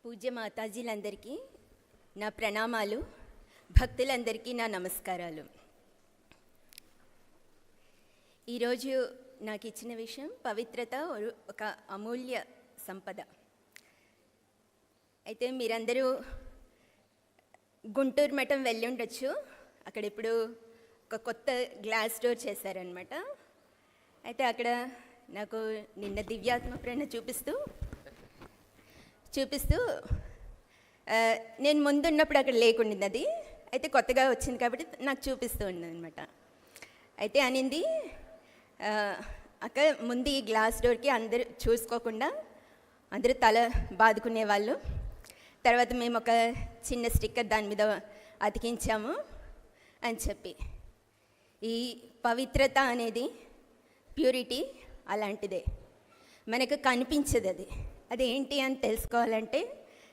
పూజ్య మాతాజీలందరికీ నా ప్రణామాలు, భక్తులందరికీ నా నమస్కారాలు. ఈరోజు నాకు ఇచ్చిన విషయం పవిత్రత ఒక అమూల్య సంపద. అయితే మీరందరూ గుంటూరు మఠం వెళ్ళి ఉండొచ్చు. అక్కడ ఇప్పుడు ఒక కొత్త గ్లాస్ డోర్ చేశారనమాట. అయితే అక్కడ నాకు నిన్న దివ్యాత్మ ప్రేరణ చూపిస్తూ నేను ముందున్నప్పుడు అక్కడ లేకుండింది. అది అయితే కొత్తగా వచ్చింది కాబట్టి నాకు చూపిస్తూ ఉన్నది అనమాట. అయితే అనింది, అక్కడ ముందు ఈ గ్లాస్ డోర్కి అందరూ చూసుకోకుండా అందరూ తల బాదుకునేవాళ్ళు. తర్వాత మేము ఒక చిన్న స్టిక్కర్ దాని మీద అతికించాము అని చెప్పి. ఈ పవిత్రత అనేది, ప్యూరిటీ అలాంటిదే, మనకు కనిపించదు. అది ఏంటి అని తెలుసుకోవాలంటే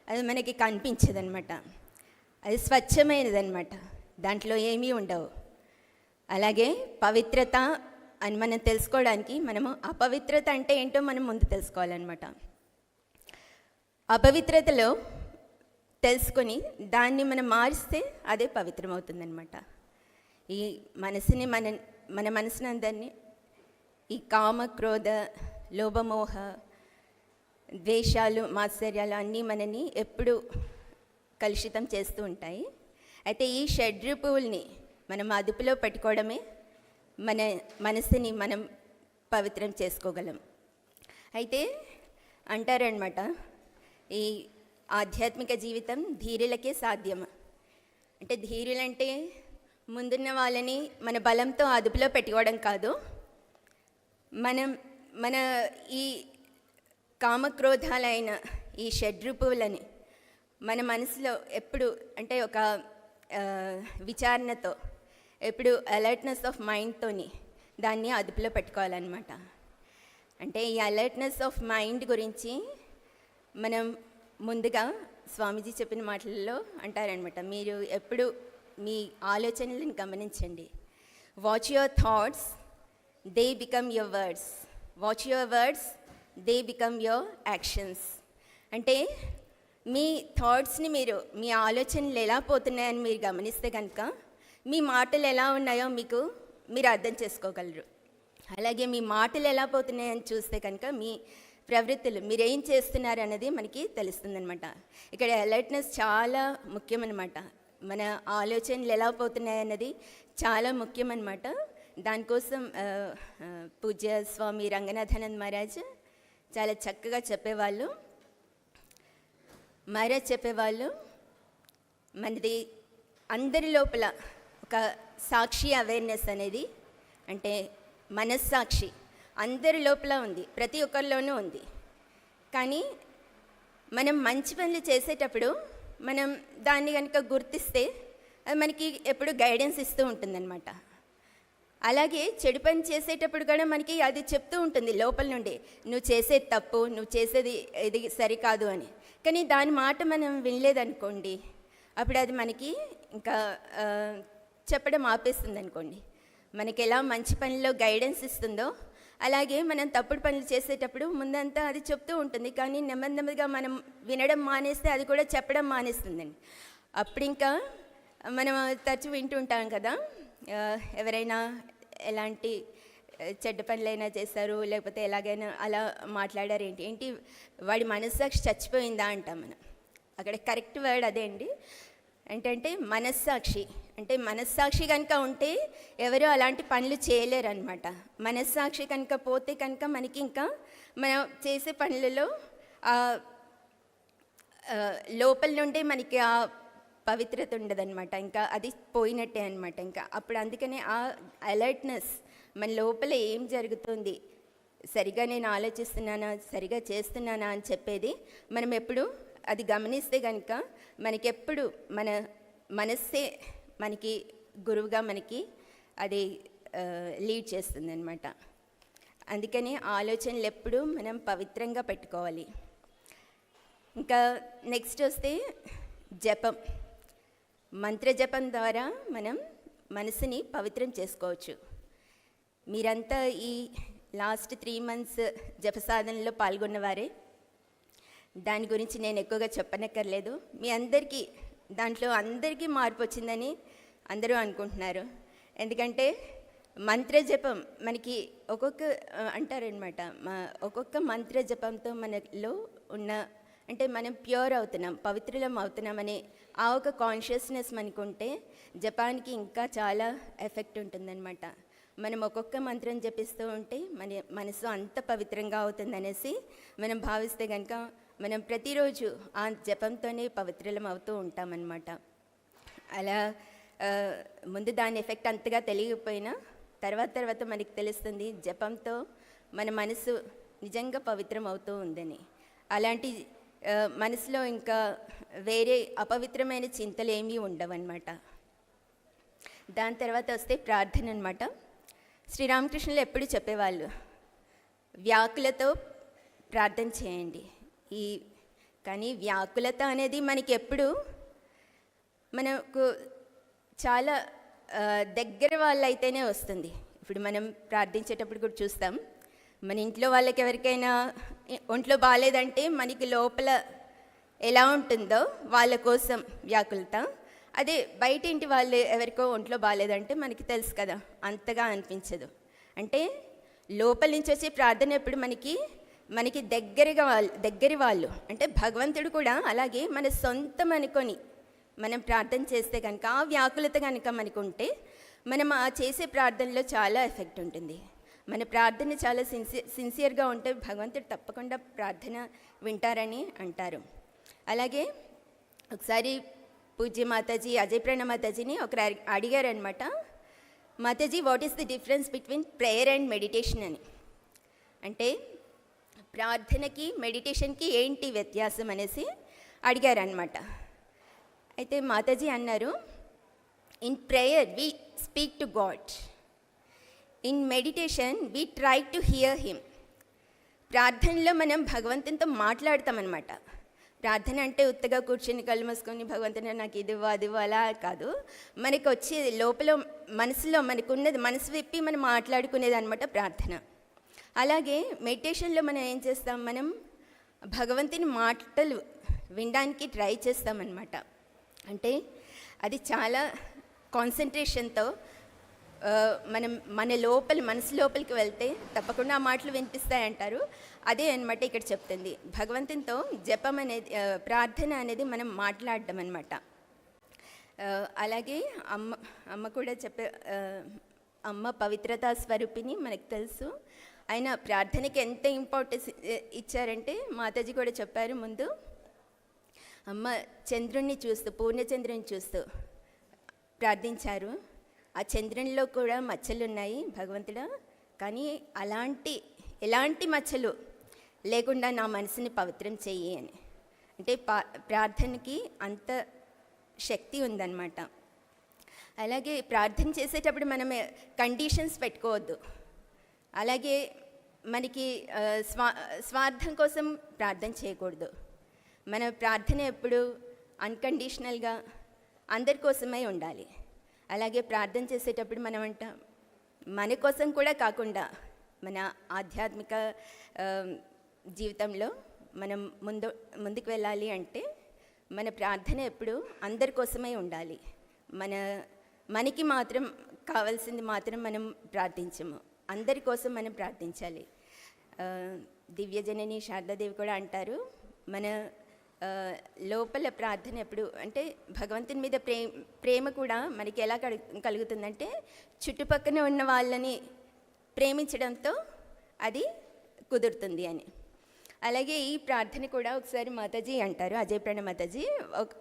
అది మనకి కనిపించదు అనమాట. అది స్వచ్ఛమైనది అనమాట, దాంట్లో ఏమీ ఉండవు. అలాగే పవిత్రత అని మనం తెలుసుకోవడానికి మనము అపవిత్రత అంటే ఏంటో మనం ముందు తెలుసుకోవాలన్నమాట. అపవిత్రతలో తెలుసుకొని దాన్ని మనం మారిస్తే అదే పవిత్రమవుతుందన్నమాట. ఈ మనసుని మన మనసుని అందరినీ ఈ కామ, క్రోధ, లోభమోహ, ద్వేషాలు, మాత్సర్యాలు అన్నీ మనని ఎప్పుడూ కలుషితం చేస్తూ ఉంటాయి. అయితే ఈ షడ్రూపుల్ని మనం అదుపులో పెట్టుకోవడమే మన మనసుని మనం పవిత్రం చేసుకోగలం. అయితే అంటారనమాట, ఈ ఆధ్యాత్మిక జీవితం ధీరులకే సాధ్యం. అంటే ధీరులంటే ముందున్న వాళ్ళని మన బలంతో అదుపులో పెట్టుకోవడం కాదు, మన ఈ కామక్రోధాలైన ఈ షడ్రూపులని మన మనసులో ఎప్పుడు అంటే ఒక విచారణతో, ఎప్పుడు అలర్ట్నెస్ ఆఫ్ మైండ్తోని దాన్ని అదుపులో పెట్టుకోవాలన్నమాట. అంటే ఈ అలర్ట్నెస్ ఆఫ్ మైండ్ గురించి మనం ముందుగా స్వామీజీ చెప్పిన మాటలలో అంటారనమాట, మీరు ఎప్పుడు మీ ఆలోచనలను గమనించండి. Watch your thoughts, they become your words. Watch your words, they become your actions. అంటే మీ థాట్స్ని మీ ఆలోచనలు ఎలా పోతున్నాయని మీరు గమనిస్తే కనుక మీ మాటలు ఎలా ఉన్నాయో మీరు అర్థం చేసుకోగలరు. అలాగే మీ మాటలు ఎలా పోతున్నాయని చూస్తే కనుక మీ ప్రవృత్తులు, మీరేం చేస్తున్నారు అన్నది మనకి తెలుస్తుందన్నమాట. ఇక్కడ అలర్ట్నెస్ చాలా ముఖ్యమన్నమాట. మన ఆలోచనలు ఎలా పోతున్నాయన్నది చాలా ముఖ్యమన్నమాట. దానికోసం పూజ్య స్వామి రంగనాథానంద్ మహారాజ్ చాలా చక్కగా చెప్పేవాళ్ళు. మహారాజ్ చెప్పేవాళ్ళు, మనది అందరి లోపల ఒక సాక్షి అవేర్నెస్ అనేది, అంటే మనస్సాక్షి అందరి లోపల ఉంది, ప్రతి ఒక్కరిలోనూ ఉంది. కానీ మనం మంచి పనులు చేసేటప్పుడు మనం దాన్ని కనుక గుర్తిస్తే అది మనకి ఎప్పుడు గైడెన్స్ ఇస్తూ ఉంటుందన్నమాట. అలాగే చెడు పని చేసేటప్పుడు కూడా మనకి అది చెప్తూ ఉంటుంది లోపల నుండి, నువ్వు చేసేది తప్పు, నువ్వు చేసేది ఇది సరికాదు అని. కానీ దాని మాట మనం వినలేదనుకోండి, అప్పుడు అది మనకి ఇంకా చెప్పడం ఆపేస్తుంది అనుకోండి. మనకి ఎలా మంచి పనిలో గైడెన్స్ ఇస్తుందో అలాగే మనం తప్పుడు పనులు చేసేటప్పుడు ముందంతా అది చెప్తూ ఉంటుంది. కానీ నెమ్మదిగా మనం వినడం మానేస్తే అది కూడా చెప్పడం మానేస్తుందండి. అప్పుడు ఇంకా మనం తరచు వింటుంటాం కదా, ఎవరైనా ఎలాంటి చెడ్డ పనులైనా చేశారు, లేకపోతే ఎలాగైనా అలా మాట్లాడారు, ఏంటి వాడి మనస్సాక్షి చచ్చిపోయిందా అంటాం మనం. అక్కడ కరెక్ట్ వర్డ్ అదే అండి. ఏంటంటే మనస్సాక్షి. అంటే మనస్సాక్షి కనుక ఉంటే ఎవరు అలాంటి పనులు చేయలేరు అనమాట. మనస్సాక్షి కనుక పోతే కనుక మనకి ఇంకా మనం చేసే పనులలో లోపల నుండి మనకి ఆ పవిత్రత ఉండదన్నమాట. ఇంకా అది పోయినట్టే అనమాట. ఇంకా అప్పుడు అందుకనే ఆ అలర్ట్నెస్, మన లోపల ఏం జరుగుతుంది, సరిగా నేను ఆలోచిస్తున్నానా, సరిగా చేస్తున్నానా అని చెప్పేది మనం ఎప్పుడు అది గమనిస్తే కనుక మనకెప్పుడు మన మనస్సే మనకి గురువుగా మనకి అది లీడ్ చేస్తుంది అనమాట. అందుకని ఆలోచనలు ఎప్పుడు మనం పవిత్రంగా పెట్టుకోవాలి. ఇంకా నెక్స్ట్ వస్తే జపం, మంత్రజపం ద్వారా మనం మనసుని పవిత్రం చేసుకోవచ్చు. మీరంతా ఈ లాస్ట్ 3 months జప సాధనలో పాల్గొన్నవారే. దాని గురించి నేను ఎక్కువగా చెప్పనక్కర్లేదు. మీ అందరికీ దాంట్లో అందరికీ మార్పు వచ్చిందని అందరూ అనుకుంటున్నారు. ఎందుకంటే మంత్ర జపం మనకి అంటారనమాట, ఒక్కొక్క మంత్ర జపంతో మనలో ఉన్న అంటే మనం ప్యూర్ అవుతున్నాం, పవిత్రులం అవుతున్నామనే ఆ ఒక కాన్షియస్నెస్ మనకు ఉంటే జపానికి ఇంకా చాలా ఎఫెక్ట్ ఉంటుందన్నమాట. మనం ఒక్కొక్క మంత్రం జపిస్తూ ఉంటే మన మనసు అంత పవిత్రంగా అవుతుందనేసి మనం భావిస్తే కనుక మనం ప్రతిరోజు ఆ జపంతోనే పవిత్రులం అవుతూ ఉంటామన్నమాట. అలా ముందు దాని ఎఫెక్ట్ అంతగా తెలియకపోయినా తర్వాత మనకి తెలుస్తుంది జపంతో మన మనసు నిజంగా పవిత్రం అవుతూ ఉందని. అలాంటి మనసులో ఇంకా వేరే అపవిత్రమైన చింతలు ఏమీ ఉండవన్నమాట. దాని తర్వాత వస్తే ప్రార్థన అనమాట. శ్రీరామకృష్ణులు ఎప్పుడు చెప్పేవాళ్ళు, వ్యాకులతో ప్రార్థన చేయండి. కానీ వ్యాకులత అనేది మనకి ఎప్పుడు మనకు చాలా దగ్గర వాళ్ళైతేనే వస్తుంది. ఇప్పుడు మనం ప్రార్థించేటప్పుడు కూడా చూస్తాం, మన ఇంట్లో వాళ్ళకి ఎవరికైనా ఒంట్లో బాగాలేదంటే మనకి లోపల ఎలా ఉంటుందో వాళ్ళ కోసం వ్యాకులత. అదే బయట ఇంటి వాళ్ళు ఎవరికో ఒంట్లో బాగాలేదంటే మనకి తెలుసు కదా, అంతగా అనిపించదు. అంటే లోపల నుంచి వచ్చే ప్రార్థన ఎప్పుడు మనకి దగ్గరి వాళ్ళు అంటే భగవంతుడు కూడా అలాగే మన సొంతం అనుకొని మనం ప్రార్థన చేస్తే కనుక ఆ వ్యాకులత కనుక మనకు ఉంటే మనం ఆ చేసే ప్రార్థనలో చాలా ఎఫెక్ట్ ఉంటుంది. మన ప్రార్థన చాలా సిన్సియర్గా ఉంటే భగవంతుడు తప్పకుండా ప్రార్థన వింటారని అంటారు. అలాగే ఒకసారి పూజ్య మాతాజీ అజయ్ ప్రణా మాతాజీని ఒకరు అడిగారనమాట, Mataji what is the difference between prayer and meditation అని. అంటే ప్రార్థనకి మెడిటేషన్కి ఏంటి వ్యత్యాసం అనేసి అడిగారనమాట. అయితే మాతాజీ అన్నారు, in prayer we speak to God, in meditation we try to hear him. ప్రార్థనలో మనం భగవంతునితో మాట్లాడతామన్నమాట. ప్రార్థన అంటే ఉత్తగా కూర్చొని కళ్ళు మూసుకొని భగవంతుని నాకు ఇదివ్వు అదివ్వు అలా కాదు. మనకు వచ్చే లోపల మనసులో మనకున్నది మనసు విప్పి మనం మాట్లాడుకునేది అనమాట ప్రార్థన. అలాగే మెడిటేషన్లో మనం ఏం చేస్తాం, మనం భగవంతుని మాటలు వినడానికి ట్రై చేస్తామన్నమాట. అంటే అది చాలా కాన్సన్ట్రేషన్తో మనం మనసు లోపలికి వెళ్తే తప్పకుండా ఆ మాటలు వినిపిస్తాయంటారు. అదే అనమాట ఇక్కడ చెప్తుంది. భగవంతునితో జపం అనేది ప్రార్థన అనేది మనం మాట్లాడడం అనమాట. అలాగే అమ్మ కూడా అమ్మ పవిత్రతా స్వరూపిణి మనకు తెలుసు. ఆయన ప్రార్థనకి ఎంత ఇంపార్టెన్స్ ఇచ్చారంటే మాతాజీ కూడా చెప్పారు ముందు. అమ్మ చంద్రుణ్ణి చూస్తూ పూర్ణచంద్రుని చూస్తూ ప్రార్థించారు. ఆ చంద్రునిలో కూడా మచ్చలు ఉన్నాయి భగవంతుడా, కానీ ఎలాంటి మచ్చలు లేకుండా నా మనసుని పవిత్రం చెయ్యి అని. అంటే ప్రార్థనకి అంత శక్తి ఉందన్నమాట. అలాగే ప్రార్థన చేసేటప్పుడు మనం కండిషన్స్ పెట్టుకోవద్దు. అలాగే మనకి స్వార్థం కోసం ప్రార్థన చేయకూడదు. మన ప్రార్థన ఎప్పుడు అన్కండిషనల్గా అందరి కోసమై ఉండాలి. అలాగే ప్రార్థన చేసేటప్పుడు మనం మన కోసం కూడా కాకుండా మన ఆధ్యాత్మిక జీవితంలో మనం ముందుకు వెళ్ళాలి అంటే మన ప్రార్థన ఎప్పుడు అందరి కోసమై ఉండాలి. మనకి మాత్రం కావాల్సింది మాత్రం మనం ప్రార్థించము, అందరి కోసం మనం ప్రార్థించాలి. దివ్యజనని శారదాదేవి కూడా అంటారు, మన లోపల ప్రార్థన ఎప్పుడు అంటే భగవంతుని మీద ప్రేమ కూడా మనకి ఎలా కలుగుతుందంటే చుట్టుపక్కన ఉన్న వాళ్ళని ప్రేమించడంతో అది కుదురుతుంది అని. అలాగే ఈ ప్రార్థన కూడా ఒకసారి మాతాజీ అంటారు, అజయ్ ప్రణా మాతాజీ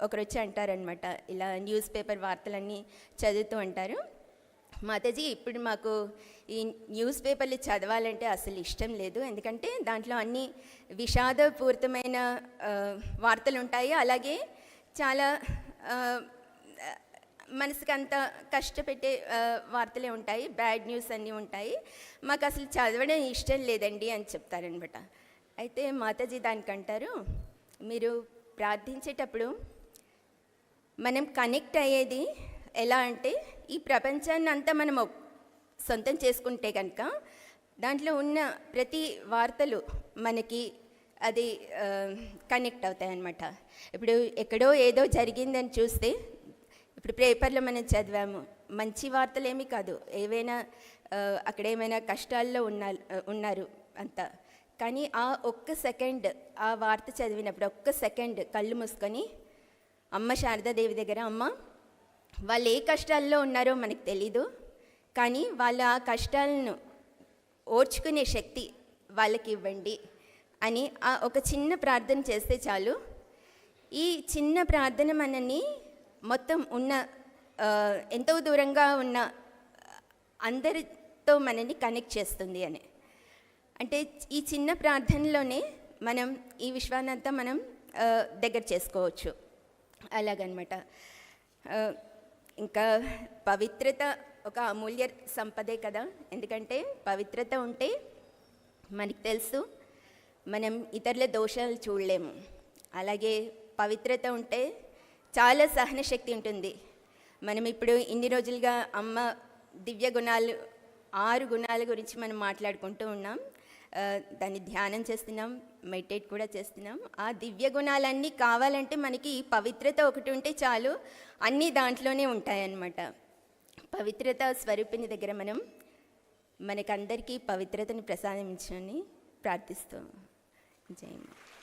ఒకరు వచ్చి అంటారనమాట, ఇలా న్యూస్ పేపర్ వార్తలన్నీ చదువుతూ అంటారు, మాతాజీ ఇప్పుడు మాకు ఈ న్యూస్ పేపర్లు చదవాలంటే అసలు ఇష్టం లేదు, ఎందుకంటే దాంట్లో అన్ని విషాదపూరితమైన వార్తలు ఉంటాయి, అలాగే చాలా మనసుకి అంత కష్టపెట్టే వార్తలే ఉంటాయి, బ్యాడ్ న్యూస్ అన్నీ ఉంటాయి, మాకు అసలు చదవడం ఇష్టం లేదండి అని చెప్తారనమాట. అయితే మాతాజీ దానికంటారు, మీరు ప్రార్థించేటప్పుడు మనం కనెక్ట్ అయ్యేది ఎలా అంటే ఈ ప్రపంచాన్ని అంతా మనం సొంతం చేసుకుంటే కనుక దాంట్లో ఉన్న ప్రతి వార్తలు మనకి అది కనెక్ట్ అవుతాయి అన్నమాట. ఇప్పుడు ఎక్కడో ఏదో జరిగిందని చూస్తే, ఇప్పుడు పేపర్లో మనం చదివాము, మంచి వార్తలేమీ కాదు, ఏవైనా అక్కడేమైనా కష్టాల్లో ఉన్నారు అంతా. కానీ ఆ ఒక్క సెకండ్ ఆ వార్త చదివినప్పుడు ఒక్క సెకండ్ కళ్ళు మూసుకొని అమ్మ శారదాదేవి దగ్గర, అమ్మ వాళ్ళు ఏ కష్టాల్లో ఉన్నారో మనకు తెలీదు, కానీ వాళ్ళ ఆ కష్టాలను ఓర్చుకునే శక్తి వాళ్ళకి ఇవ్వండి అని ఒక చిన్న ప్రార్థన చేస్తే చాలు. ఈ చిన్న ప్రార్థన మనని మొత్తం ఉన్న ఎంతో దూరంగా ఉన్న అందరితో మనని కనెక్ట్ చేస్తుంది అని. అంటే ఈ చిన్న ప్రార్థనలోనే మనం ఈ విశ్వాన్నంతా మనం దగ్గర చేసుకోవచ్చు అలాగనమాట. ఇంకా పవిత్రత ఒక అమూల్య సంపదే కదా, ఎందుకంటే పవిత్రత ఉంటే మనకి తెలుసు మనం ఇతరుల దోషాలు చూడలేము. అలాగే పవిత్రత ఉంటే చాలా సహన శక్తి ఉంటుంది. మనం ఇప్పుడు ఇన్ని రోజులుగా అమ్మ దివ్య గుణాలు 6 గుణాల గురించి మనం మాట్లాడుకుంటూ ఉన్నాం, దాన్ని ధ్యానం చేస్తున్నాం, మెడిటేట్ కూడా చేస్తున్నాం. ఆ దివ్య గుణాలన్నీ కావాలంటే మనకి ఈ పవిత్రత ఒకటి ఉంటే చాలు, అన్నీ దాంట్లోనే ఉంటాయన్నమాట. పవిత్రత స్వరూపిణి దగ్గర మనం మనకందరికీ పవిత్రతని ప్రసాదించని ప్రార్థిస్తాం. జై మాత.